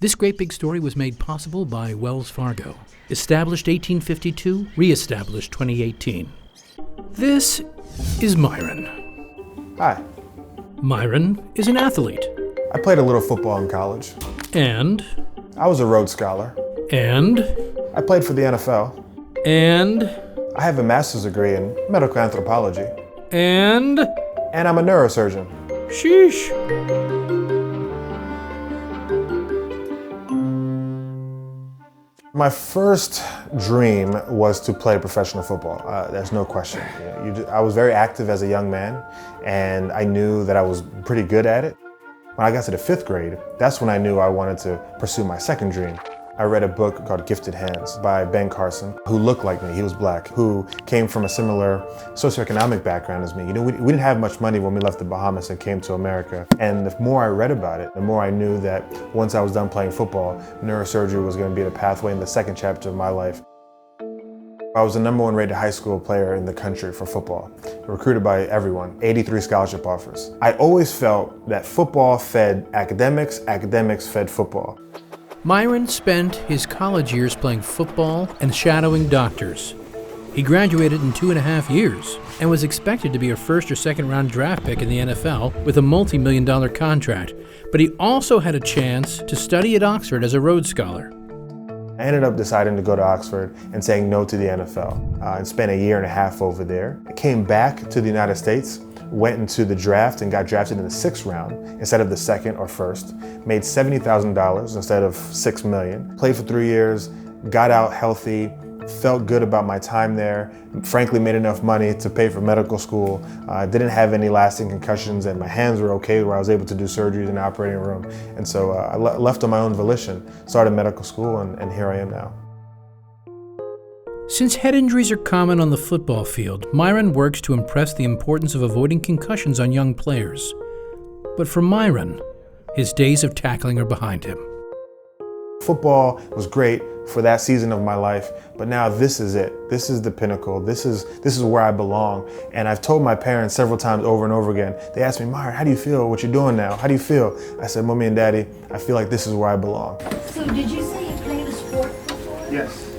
This great big story was made possible by Wells Fargo. Established 1852, re-established 2018. This is Myron. Hi. Myron is an athlete. I played a little football in college. And? I was a Rhodes Scholar. And? I played for the NFL. And? I have a master's degree in medical anthropology. And? And I'm a neurosurgeon. Sheesh. My first dream was to play professional football. There's no question. I was very active as a young man, and I knew that I was pretty good at it. When I got to the 5th grade, that's when I knew I wanted to pursue my second dream. I read a book called Gifted Hands by Ben Carson, who looked like me. He was black, who came from a similar socioeconomic background as me. We didn't have much money when we left the Bahamas and came to America. And the more I read about it, the more I knew that once I was done playing football, neurosurgery was going to be the pathway in the second chapter of my life. I was the #1 rated high school player in the country for football, recruited by everyone, 83 scholarship offers. I always felt that football fed academics, academics fed football. Myron spent his college years playing football and shadowing doctors. He graduated in 2.5 years and was expected to be a first or second round draft pick in the NFL with a multi-million-dollar contract, but he also had a chance to study at Oxford as a Rhodes Scholar. I ended up deciding to go to Oxford and saying no to the NFL and spent a 1.5 years over there. I came back to the United States, went into the draft and got drafted in the 6th round instead of the 2nd or 1st, made $70,000 instead of $6 million, played for 3 years, got out healthy, felt good about my time there, frankly made enough money to pay for medical school, didn't have any lasting concussions, and my hands were okay where I was able to do surgeries in the operating room. And so I left on my own volition, started medical school, and here I am now. Since head injuries are common on the football field, Myron works to impress the importance of avoiding concussions on young players. But for Myron, his days of tackling are behind him. Football was great for that season of my life, but now this is it. This is the pinnacle. This is where I belong. And I've told my parents several times over and over again. They asked me, Myron, how do you feel what you're doing now? How do you feel? I said, Mommy and Daddy, I feel like this is where I belong. So did you say you played a sport before? Yes.